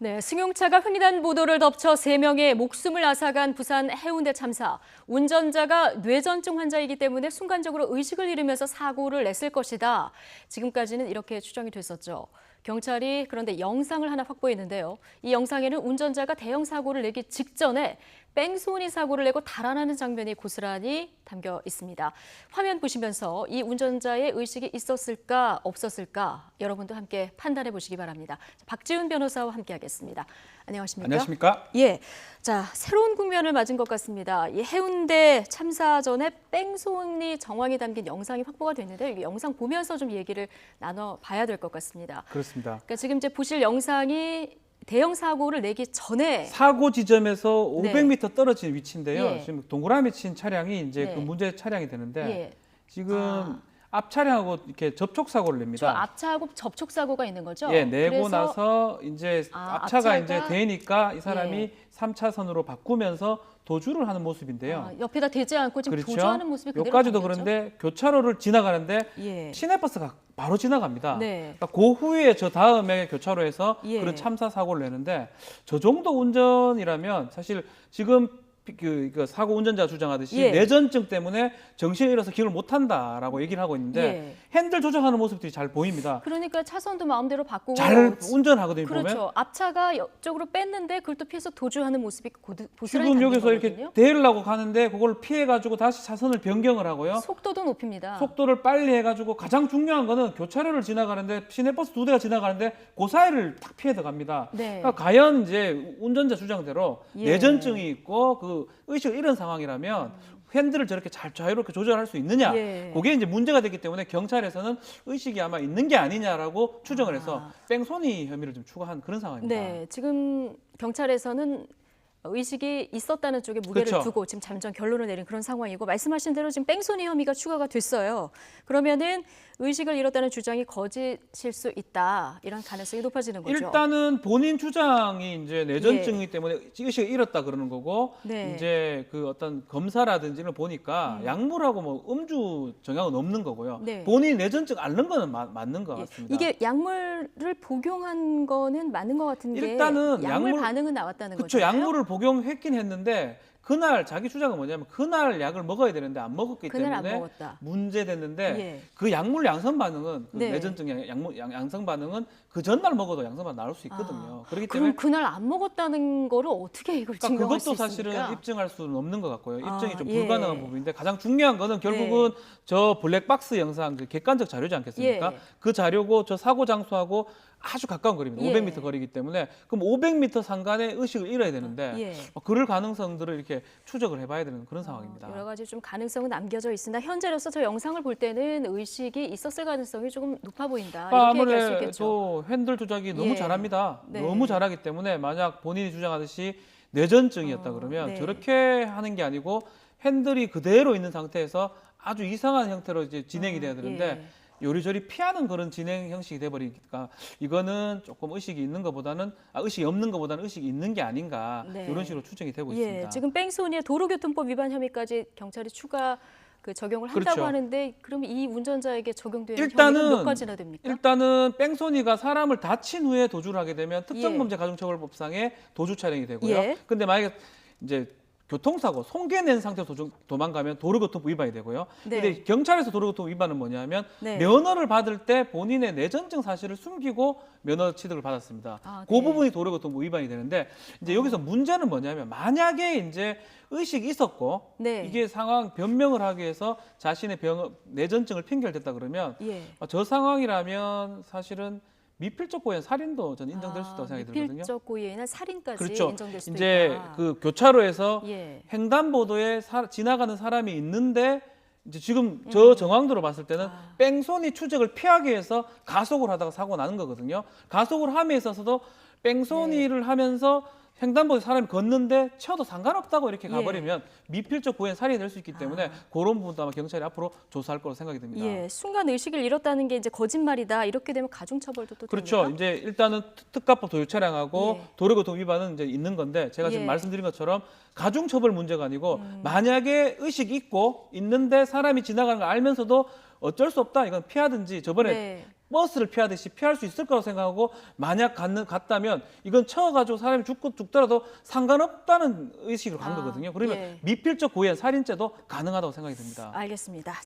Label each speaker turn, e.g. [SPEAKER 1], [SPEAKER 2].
[SPEAKER 1] 네, 승용차가 횡단 보도를 덮쳐 3명의 목숨을 앗아간 부산 해운대 참사. 운전자가 뇌전증 환자이기 때문에 순간적으로 의식을 잃으면서 사고를 냈을 것이다. 지금까지는 이렇게 추정이 됐었죠. 경찰이 그런데 영상을 하나 확보했는데요. 이 영상에는 운전자가 대형 사고를 내기 직전에 뺑소니 사고를 내고 달아나는 장면이 고스란히 담겨 있습니다. 화면 보시면서 이 운전자의 의식이 있었을까 없었을까 여러분도 함께 판단해 보시기 바랍니다. 박지훈 변호사와 함께하겠습니다. 안녕하십니까?
[SPEAKER 2] 안녕하십니까?
[SPEAKER 1] 예, 자 새로운 국면을 맞은 것 같습니다. 이 해운대 참사 전에 뺑소니 정황이 담긴 영상이 확보가 됐는데 이 영상 보면서 좀 얘기를 나눠봐야 될 것 같습니다.
[SPEAKER 2] 그렇습니다.
[SPEAKER 1] 그러니까 지금 이제 보실 영상이 대형 사고를 내기 전에
[SPEAKER 2] 사고 지점에서
[SPEAKER 1] 네.
[SPEAKER 2] 500m 떨어진 위치인데요.
[SPEAKER 1] 예.
[SPEAKER 2] 지금 동그라미 친 차량이 이제
[SPEAKER 1] 네.
[SPEAKER 2] 그 문제 차량이 되는데
[SPEAKER 1] 예.
[SPEAKER 2] 지금 앞 차량하고 이렇게 접촉 사고를
[SPEAKER 1] 저
[SPEAKER 2] 냅니다.
[SPEAKER 1] 앞차하고 접촉 사고가 있는 거죠?
[SPEAKER 2] 예, 내고
[SPEAKER 1] 그래서
[SPEAKER 2] 나서 이제 앞차가 이제 되니까 이 사람이 3차선으로 바꾸면서 도주를 하는 모습인데요.
[SPEAKER 1] 옆에다 대지 않고 지금
[SPEAKER 2] 그렇죠.
[SPEAKER 1] 도주하는 모습이 그대로
[SPEAKER 2] 여기까지도
[SPEAKER 1] 담겼죠?
[SPEAKER 2] 그런데 교차로를 지나가는데
[SPEAKER 1] 예.
[SPEAKER 2] 시내버스가 바로 지나갑니다.
[SPEAKER 1] 네.
[SPEAKER 2] 그러니까 그 후에 저 다음에 교차로에서
[SPEAKER 1] 예.
[SPEAKER 2] 그런 참사 사고를 내는데 저 정도 운전이라면 사실 지금 그 사고 운전자 주장하듯이
[SPEAKER 1] 예.
[SPEAKER 2] 뇌전증 때문에 정신을 잃어서 기억을 못한다라고 얘기를 하고 있는데
[SPEAKER 1] 예.
[SPEAKER 2] 핸들 조정하는 모습들이 잘 보입니다.
[SPEAKER 1] 그러니까 차선도 마음대로 바꾸고
[SPEAKER 2] 잘 운전하거든요.
[SPEAKER 1] 그렇죠.
[SPEAKER 2] 보면
[SPEAKER 1] 앞차가 옆쪽으로 뺐는데 그걸 또 피해서 도주하는 모습이 고스란히
[SPEAKER 2] 지금
[SPEAKER 1] 담긴
[SPEAKER 2] 여기서 이렇게
[SPEAKER 1] 거거든요.
[SPEAKER 2] 대려고 가는데 그걸 피해가지고 다시 차선을 변경을 하고요.
[SPEAKER 1] 속도도 높입니다.
[SPEAKER 2] 속도를 빨리 해가지고 가장 중요한 거는 교차로를 지나가는데 시내버스 2대가 지나가는데 그 사이를 탁 피해 들어갑니다.
[SPEAKER 1] 네.
[SPEAKER 2] 그러니까 과연 이제 운전자 주장대로
[SPEAKER 1] 예.
[SPEAKER 2] 뇌전증이 있고 그 의식을 잃은 상황이라면 핸들을 저렇게 잘 자유롭게 조절할 수 있느냐?
[SPEAKER 1] 예.
[SPEAKER 2] 그게 이제 문제가 됐기 때문에 경찰에서는 의식이 아마 있는 게 아니냐라고 추정을 해서 뺑소니 혐의를 좀 추가한 그런 상황입니다.
[SPEAKER 1] 네, 지금 경찰에서는 의식이 있었다는 쪽에 무게를
[SPEAKER 2] 그렇죠.
[SPEAKER 1] 두고 지금 잠정 결론을 내린 그런 상황이고 말씀하신 대로 지금 뺑소니 혐의가 추가가 됐어요. 그러면은 의식을 잃었다는 주장이 거짓일 수 있다. 이런 가능성이 높아지는 거죠.
[SPEAKER 2] 일단은 본인 주장이 이제 뇌전증이기 때문에 의식을 잃었다 그러는 거고
[SPEAKER 1] 네.
[SPEAKER 2] 이제 그 어떤 검사라든지를 보니까 약물하고 뭐 음주 정황은 없는 거고요.
[SPEAKER 1] 네.
[SPEAKER 2] 본인 뇌전증 앓는 거는 맞는 것
[SPEAKER 1] 예,
[SPEAKER 2] 같습니다.
[SPEAKER 1] 이게 약물을 복용한 거는 맞는 것 같은 게
[SPEAKER 2] 일단은
[SPEAKER 1] 약물 반응은 나왔다는
[SPEAKER 2] 그렇죠.
[SPEAKER 1] 거잖아요.
[SPEAKER 2] 약물을 복용했긴 했는데 그날 자기 주장은 뭐냐면 그날 약을 먹어야 되는데 안 먹었기
[SPEAKER 1] 그날 안
[SPEAKER 2] 때문에
[SPEAKER 1] 먹었다.
[SPEAKER 2] 문제됐는데
[SPEAKER 1] 예.
[SPEAKER 2] 그 약물 양성 반응은 그
[SPEAKER 1] 네.
[SPEAKER 2] 뇌전증 양성 반응은 그 전날 먹어도 양성 반응 나올 수 있거든요. 그렇기 때문에
[SPEAKER 1] 그럼 그날 안 먹었다는 거를 어떻게 이걸
[SPEAKER 2] 그러니까
[SPEAKER 1] 증명할 수
[SPEAKER 2] 그것도
[SPEAKER 1] 있습니까?
[SPEAKER 2] 사실은 입증할 수는 없는 것 같고요. 입증이 좀
[SPEAKER 1] 예.
[SPEAKER 2] 불가능한 부분인데 가장 중요한 거는 결국은 저 블랙박스 영상 그 객관적 자료지 않겠습니까?
[SPEAKER 1] 예.
[SPEAKER 2] 그 자료고 저 사고 장소하고 아주 가까운 거리입니다.
[SPEAKER 1] 예.
[SPEAKER 2] 500m 거리이기 때문에 그럼 500m 상간에 의식을 잃어야 되는데
[SPEAKER 1] 예.
[SPEAKER 2] 그럴 가능성들을 이렇게 추적을 해봐야 되는 그런 상황입니다.
[SPEAKER 1] 여러 가지 좀 가능성은 남겨져 있으나 현재로서 저 영상을 볼 때는 의식이 있었을 가능성이 조금 높아 보인다. 이렇게 얘기할 수 있겠죠.
[SPEAKER 2] 아무래도 핸들 조작이 너무
[SPEAKER 1] 예.
[SPEAKER 2] 잘합니다.
[SPEAKER 1] 네.
[SPEAKER 2] 너무 잘하기 때문에 만약 본인이 주장하듯이 뇌전증이었다 그러면
[SPEAKER 1] 네.
[SPEAKER 2] 저렇게 하는 게 아니고 핸들이 그대로 있는 상태에서 아주 이상한 형태로 이제 진행이 돼야 되는데 요리조리 피하는 그런 진행 형식이 돼버리니까 이거는 조금 의식이 있는 것보다는 의식이 없는 것보다는 의식이 있는 게 아닌가
[SPEAKER 1] 네.
[SPEAKER 2] 이런 식으로 추정이 되고
[SPEAKER 1] 예,
[SPEAKER 2] 있습니다.
[SPEAKER 1] 지금 뺑소니의 도로교통법 위반 혐의까지 경찰이 추가 적용을 한다고
[SPEAKER 2] 그렇죠.
[SPEAKER 1] 하는데 그럼 이 운전자에게 적용되는
[SPEAKER 2] 일단은
[SPEAKER 1] 혐의는 몇 가지나 됩니까?
[SPEAKER 2] 일단은 뺑소니가 사람을 다친 후에 도주를 하게 되면 특정범죄
[SPEAKER 1] 예.
[SPEAKER 2] 가중처벌법상의 도주 차량이 되고요.
[SPEAKER 1] 예.
[SPEAKER 2] 근데 만약에 이제 교통사고 송괴 낸 상태에서 도망가면 도로교통법 위반이 되고요.
[SPEAKER 1] 네.
[SPEAKER 2] 근데 경찰에서 도로교통법 위반은 뭐냐면
[SPEAKER 1] 네.
[SPEAKER 2] 면허를 받을 때 본인의 뇌전증 사실을 숨기고 면허 취득을 받았습니다. 그
[SPEAKER 1] 네.
[SPEAKER 2] 부분이 도로교통법 위반이 되는데 이제 여기서 문제는 뭐냐면 만약에 이제 의식이 있었고
[SPEAKER 1] 네.
[SPEAKER 2] 이게 상황 변명을 하기 위해서 자신의 뇌전증을 핑계를 댔다 그러면
[SPEAKER 1] 예.
[SPEAKER 2] 저 상황이라면 사실은 미필적 고의한 살인도 저는 인정될 수 있다고 생각이 들거든요.
[SPEAKER 1] 미필적 고의에는 살인까지
[SPEAKER 2] 그렇죠.
[SPEAKER 1] 인정될 수도
[SPEAKER 2] 이제
[SPEAKER 1] 있다.
[SPEAKER 2] 그 교차로에서
[SPEAKER 1] 예.
[SPEAKER 2] 횡단보도에 지나가는 사람이 있는데 이제 지금 저 정황도로 봤을 때는 뺑소니 추적을 피하기 위해서 가속을 하다가 사고가 나는 거거든요. 가속을 함에 있어서도 뺑소니를 하면서 횡단보도에 사람이 걷는데 쳐도 상관없다고 이렇게 가버리면 미필적 고의는 살인이 될 수 있기 때문에 그런 부분도 아마 경찰이 앞으로 조사할 거로 생각이 듭니다.
[SPEAKER 1] 예, 순간 의식을 잃었다는 게 이제 거짓말이다. 이렇게 되면 가중처벌도 또
[SPEAKER 2] 그렇죠.
[SPEAKER 1] 됩니까?
[SPEAKER 2] 이제 일단은 특가법 도유 차량하고
[SPEAKER 1] 예.
[SPEAKER 2] 도로교통 위반은 이제 있는 건데 제가 지금
[SPEAKER 1] 예.
[SPEAKER 2] 말씀드린 것처럼 가중처벌 문제가 아니고 만약에 의식이 있고 있는데 사람이 지나가는 걸 알면서도 어쩔 수 없다. 이건 피하든지 저번에
[SPEAKER 1] 네.
[SPEAKER 2] 버스를 피하듯이 피할 수 있을 거라고 생각하고 만약 갔다면 이건 쳐가지고 사람이 죽더라도 상관없다는 의식으로 간 거거든요. 그러면
[SPEAKER 1] 예.
[SPEAKER 2] 미필적 고의한 살인죄도 가능하다고 생각이 듭니다.
[SPEAKER 1] 알겠습니다.